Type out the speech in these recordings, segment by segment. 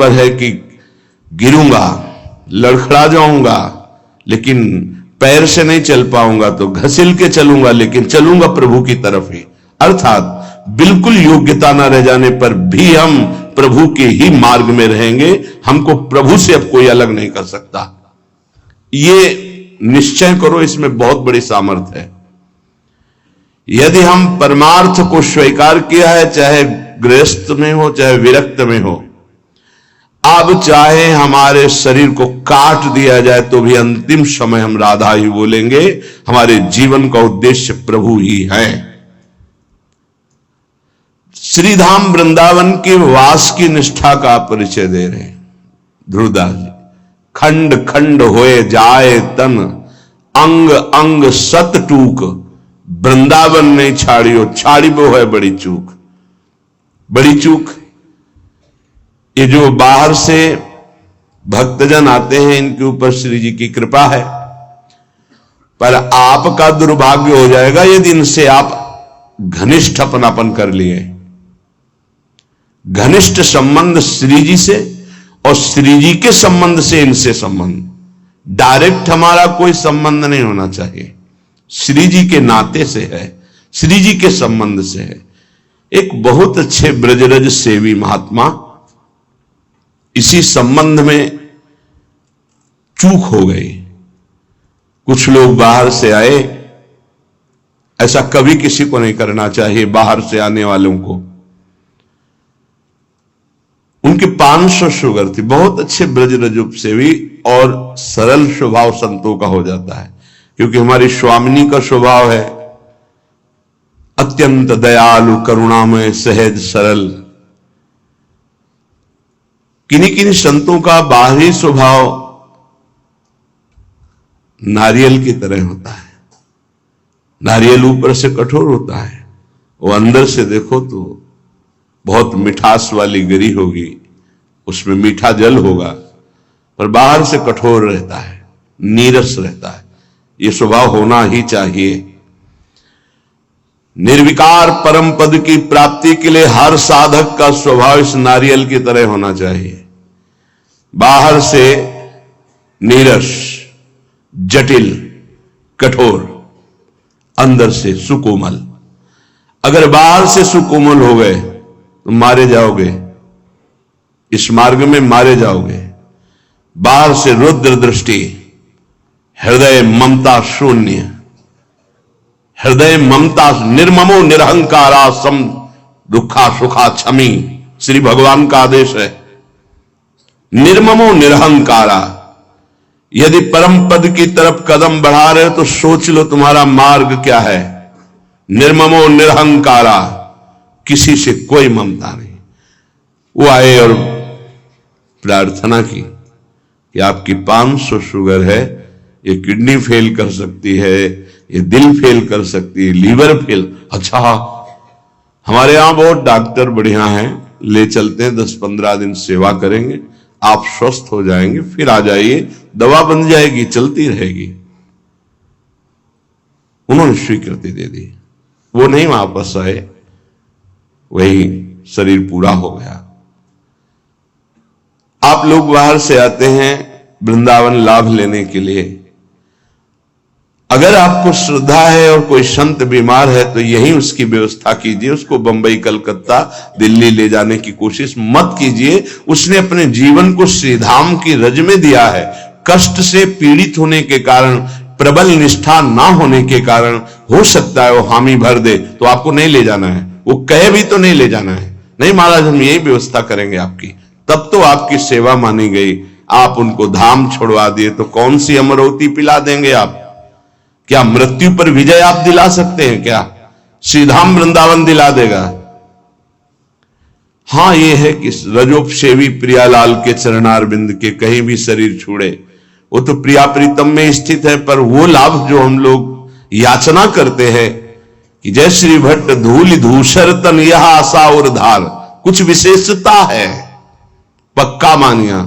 पर है कि गिरूंगा, लड़खड़ा जाऊंगा, लेकिन पैर से नहीं चल पाऊंगा, तो घसील के चलूंगा, लेकिन चलूंगा प्रभु की तरफ ही। अर्थात बिल्कुल योग्यता न रह जाने पर भी हम प्रभु के ही मार्ग में रहेंगे। हमको प्रभु से अब कोई अलग नहीं कर सकता। ये निश्चय करो, इसमें बहुत बड़ी सामर्थ्य है। यदि हम परमार्थ को स्वीकार किया है, चाहे गृहस्थ में हो चाहे विरक्त में हो, अब चाहे हमारे शरीर को काट दिया जाए तो भी अंतिम समय हम राधा ही बोलेंगे। हमारे जीवन का उद्देश्य प्रभु ही है। श्रीधाम वृंदावन के वास की निष्ठा का परिचय दे रहे हैं ध्रुवदास जी। खंड खंड होए जाए तन, अंग अंग सत टूक, वृंदावन नहीं छाड़ियो, छाड़ी वो है बड़ी चूक। बड़ी चूक, ये जो बाहर से भक्तजन आते हैं, इनके ऊपर श्री जी की कृपा है, पर आपका दुर्भाग्य हो जाएगा यदि इनसे आप घनिष्ठ अपनापन कर लिए। घनिष्ठ संबंध श्री जी से और श्री जी के संबंध से इनसे संबंध, डायरेक्ट हमारा कोई संबंध नहीं होना चाहिए। श्री जी के नाते से है, श्री जी के संबंध से है। एक बहुत अच्छे ब्रजरज सेवी महात्मा इसी संबंध में चूक हो गई। कुछ लोग बाहर से आए, ऐसा कभी किसी को नहीं करना चाहिए। बाहर से आने वालों को, उनके 500 शुगर थी, बहुत अच्छे ब्रजरज सेवी, और सरल स्वभाव संतों का हो जाता है, क्योंकि हमारी स्वामिनी का स्वभाव है अत्यंत दयालु, करुणामय, सहज, सरल। किन्हीं किन्हीं संतों का बाहरी स्वभाव नारियल की तरह होता है। नारियल ऊपर से कठोर होता है, वो अंदर से देखो तो बहुत मिठास वाली गिरी होगी, उसमें मीठा जल होगा, पर बाहर से कठोर रहता है, नीरस रहता है। ये स्वभाव होना ही चाहिए। निर्विकार परम पद की प्राप्ति के लिए हर साधक का स्वभाव इस नारियल की तरह होना चाहिए। बाहर से नीरस, जटिल, कठोर, अंदर से सुकोमल। अगर बाहर से सुकोमल हो गए तो मारे जाओगे, इस मार्ग में मारे जाओगे। बाहर से रुद्र दृष्टि, हृदय ममता शून्य, हृदय ममता, निर्ममो निरहंकारा सम दुखा सुखा क्षमी, श्री भगवान का आदेश है। निर्ममो निरहंकारा। यदि परम पद की तरफ कदम बढ़ा रहे हो तो सोच लो तुम्हारा मार्ग क्या है। निर्ममो निरहंकारा, किसी से कोई ममता नहीं। वो आए और प्रार्थना की कि आपकी 500 शुगर है, ये किडनी फेल कर सकती है, ये दिल फेल कर सकती है, लीवर फेल। अच्छा, हमारे यहां बहुत डॉक्टर बढ़िया हैं, ले चलते हैं, 10-15 दिन सेवा करेंगे, आप स्वस्थ हो जाएंगे, फिर आ जाइए, दवा बन जाएगी, चलती रहेगी। उन्होंने स्वीकृति दे दी। वो नहीं वापस आए, वही शरीर पूरा हो गया। आप लोग बाहर से आते हैं वृंदावन लाभ लेने के लिए। अगर आपको श्रद्धा है और कोई संत बीमार है तो यही उसकी व्यवस्था कीजिए। उसको बंबई, कलकत्ता, दिल्ली ले जाने की कोशिश मत कीजिए। उसने अपने जीवन को श्रीधाम की रज में दिया है। कष्ट से पीड़ित होने के कारण, प्रबल निष्ठा ना होने के कारण हो सकता है वो हामी भर दे, तो आपको नहीं ले जाना है। वो कहे भी तो नहीं ले जाना है। नहीं महाराज, हम यही व्यवस्था करेंगे आपकी, तब तो आपकी सेवा मानी गई। आप उनको धाम छोड़वा दिए तो कौन सी अमरौती पिला देंगे आप? क्या मृत्यु पर विजय आप दिला सकते हैं क्या? श्रीधाम वृंदावन दिला देगा। हां, यह है कि रजोपसेवी प्रियालाल के चरणारविंद के कहीं भी शरीर छूड़े, वो तो प्रिया प्रीतम में स्थित है। पर वो लाभ जो हम लोग याचना करते हैं कि जय श्री भट्ट धूल धूसर तन यह आशा और धार, कुछ विशेषता है, पक्का मानिया।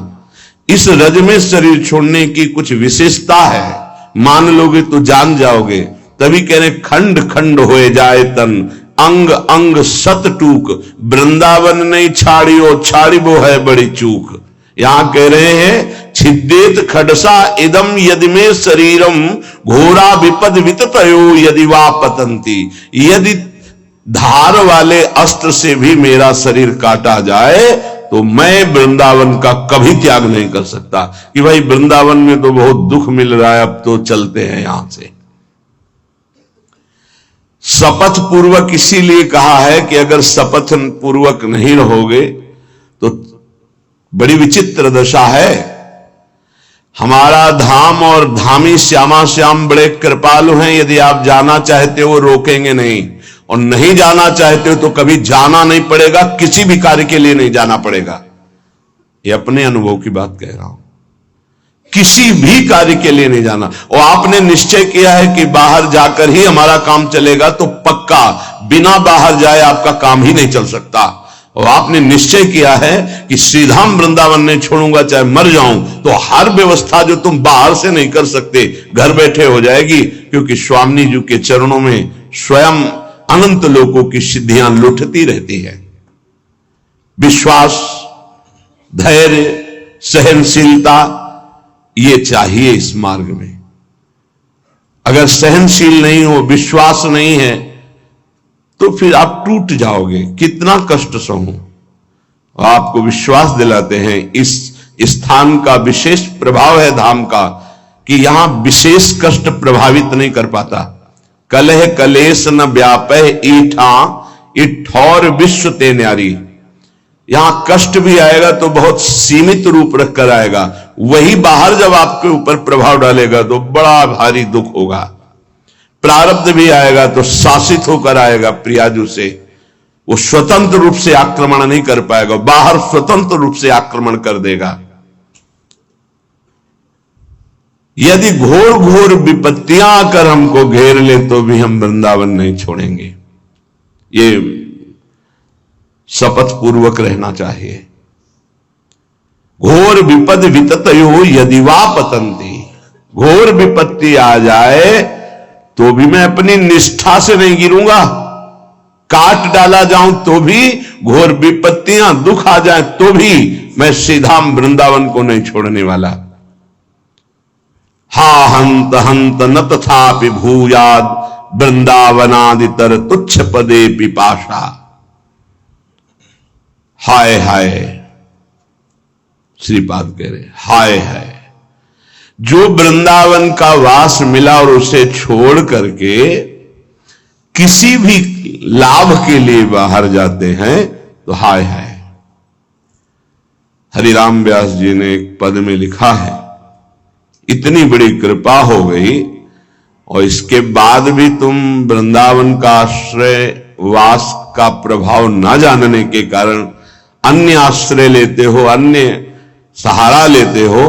इस रज में शरीर छोड़ने की कुछ विशेषता है, मान लोगे तो जान जाओगे। तभी कह रहे खंड खंड होए जाए तन, अंग अंग सत टूक, वृंदावन नहीं छाड़ियो, छाड़िबो है बड़ी चूक। यहां कह रहे हैं छिद्देत खडसा इदम यदि में शरीरम घोरा विपद विततयो यदि वा पतंती, यदि धार वाले अस्त्र से भी मेरा शरीर काटा जाए तो मैं वृंदावन का कभी त्याग नहीं कर सकता कि भाई वृंदावन में तो बहुत दुख मिल रहा है, अब तो चलते हैं यहां से। शपथ पूर्वक इसीलिए कहा है कि अगर शपथ पूर्वक नहीं रहोगे तो बड़ी विचित्र दशा है। हमारा धाम और धामी श्यामा श्याम बड़े कृपालु हैं, यदि आप जाना चाहते हो रोकेंगे नहीं, और नहीं जाना चाहते हो तो कभी जाना नहीं पड़ेगा, किसी भी कार्य के लिए नहीं जाना पड़ेगा। ये अपने अनुभव की बात कह रहा हूं, किसी भी कार्य के लिए नहीं जाना। और आपने निश्चय किया है कि बाहर जाकर ही हमारा काम चलेगा, तो पक्का बिना बाहर जाए आपका काम ही नहीं चल सकता। और आपने निश्चय किया है कि श्रीधाम वृंदावन नहीं छोड़ूंगा चाहे मर जाऊं, तो हर व्यवस्था जो तुम बाहर से नहीं कर सकते घर बैठे हो जाएगी, क्योंकि स्वामी जी के चरणों में स्वयं अनंत लोकों की सिद्धियां लुटती रहती है। विश्वास, धैर्य, सहनशीलता ये चाहिए इस मार्ग में। अगर सहनशील नहीं हो, विश्वास नहीं है, तो फिर आप टूट जाओगे, कितना कष्ट सहूं। आपको विश्वास दिलाते हैं इस स्थान का विशेष प्रभाव है धाम का, कि यहां विशेष कष्ट प्रभावित नहीं कर पाता। कलह कलेश न व्यापय ईठा इठौर विश्व ते न्यारी। यहां कष्ट भी आएगा तो बहुत सीमित रूप रखकर आएगा, वही बाहर जब आपके ऊपर प्रभाव डालेगा तो बड़ा भारी दुख होगा। प्रारब्ध भी आएगा तो शासित होकर आएगा प्रियाजू से, वो स्वतंत्र रूप से आक्रमण नहीं कर पाएगा, बाहर स्वतंत्र रूप से आक्रमण कर देगा। यदि घोर घोर विपत्तियां आकर हमको घेर ले तो भी हम वृंदावन नहीं छोड़ेंगे। ये शपथ पूर्वक रहना चाहिए। घोर विपद विततयो यदि वा पतंती, घोर विपत्ति आ जाए तो भी मैं अपनी निष्ठा से नहीं गिरूंगा, काट डाला जाऊं तो भी, घोर विपत्तियां दुख आ जाए तो भी मैं श्रीधाम वृंदावन को नहीं छोड़ने वाला। हा हंत हंत न तथापि भूयाद वृंदावनादितर तुच्छ पदे पिपाशा। हाय हाय, श्रीपाद कह रहे हाय हाय, जो वृंदावन का वास मिला और उसे छोड़ करके किसी भी लाभ के लिए बाहर जाते हैं तो हाय हाय। हरिराम व्यास जी ने एक पद में लिखा है, इतनी बड़ी कृपा हो गई और इसके बाद भी तुम वृंदावन का आश्रय वास का प्रभाव न जानने के कारण अन्य आश्रय लेते हो, अन्य सहारा लेते हो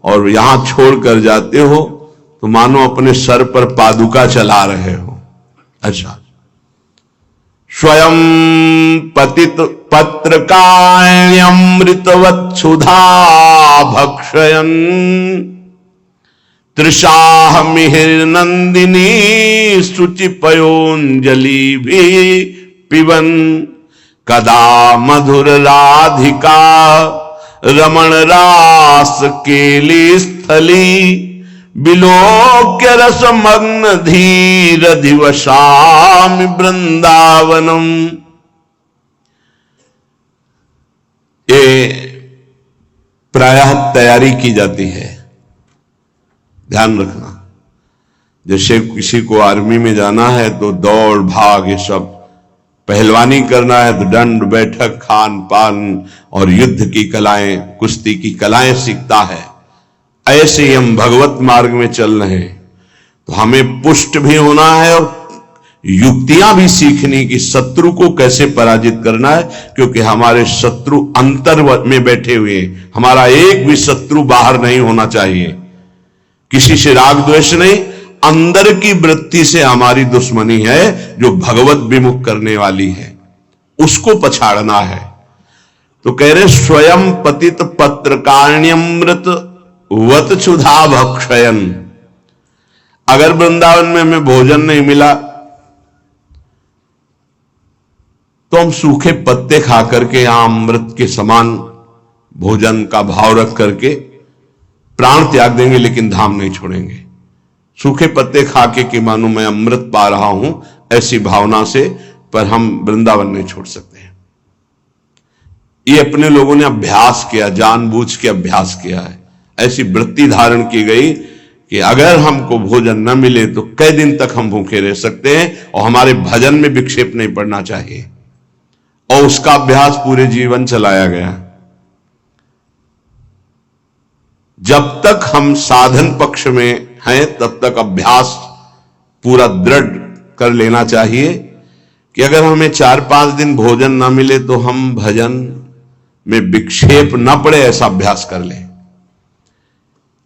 और यहां छोड़कर जाते हो, तो मानो अपने सर पर पादुका चला रहे हो। अच्छा, स्वयं पतित पत्रकाण्यमृतवत् सुधा भक्षयन् तृषाह मिहिर नंदिनी शुचि पयोंजलि भी पिबन कदा मधुर राधिका रमण रास केली स्थली बिलोक्य रसमग्न धीर दिवसामि वृंदावनम। ये प्रायः तैयारी की जाती है, ध्यान रखना। जैसे किसी को आर्मी में जाना है तो दौड़ भाग ये सब, पहलवानी करना है तो दंड बैठक खान पान और युद्ध की कलाएं, कुश्ती की कलाएं सीखता है। ऐसे ही हम भगवत मार्ग में चल रहे हैं तो हमें पुष्ट भी होना है और युक्तियां भी सीखनी कि शत्रु को कैसे पराजित करना है, क्योंकि हमारे शत्रु अंतर में बैठे हुए हैं। हमारा एक भी शत्रु बाहर नहीं होना चाहिए, किसी से राग द्वेष नहीं, अंदर की वृत्ति से हमारी दुश्मनी है जो भगवत विमुख करने वाली है, उसको पछाड़ना है। तो कह रहे स्वयं पतित पत्रकाण्यमृत वत क्षुधा भक्षयन। अगर वृंदावन में हमें भोजन नहीं मिला तो हम सूखे पत्ते खा करके यहां अमृत के समान भोजन का भाव रख करके प्राण त्याग देंगे लेकिन धाम नहीं छोड़ेंगे। सूखे पत्ते खा के कि मानो मैं अमृत पा रहा हूं, ऐसी भावना से, पर हम वृंदावन नहीं छोड़ सकते हैं। ये अपने लोगों ने अभ्यास किया, जानबूझ के अभ्यास किया है। ऐसी वृत्ति धारण की गई कि अगर हमको भोजन न मिले तो कई दिन तक हम भूखे रह सकते हैं और हमारे भजन में विक्षेप नहीं पड़ना चाहिए, और उसका अभ्यास पूरे जीवन चलाया गया। जब तक हम साधन पक्ष में हैं तब तक अभ्यास पूरा दृढ़ कर लेना चाहिए कि अगर हमें 4-5 दिन भोजन ना मिले तो हम भजन में विक्षेप ना पड़े, ऐसा अभ्यास कर लें।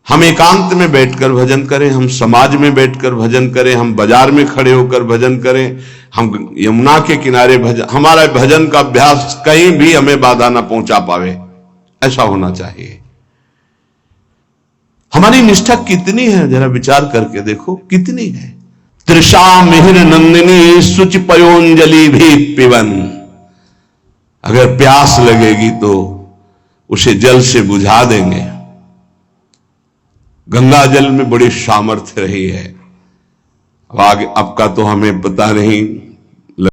हम एकांत में बैठकर भजन करें, हम समाज में बैठकर भजन करें, हम बाजार में खड़े होकर भजन करें, हम यमुना के किनारे भजन, हमारा भजन का अभ्यास कहीं भी हमें बाधा ना पहुंचा पावे, ऐसा होना चाहिए। हमारी निष्ठा कितनी है, जरा विचार करके देखो कितनी है। तृषा मिहिर नंदिनी सुच पयोंजलि भी पिवन, अगर प्यास लगेगी तो उसे जल से बुझा देंगे। गंगा जल में बड़ी सामर्थ्य रही है, अब आगे अब का तो हमें पता नहीं,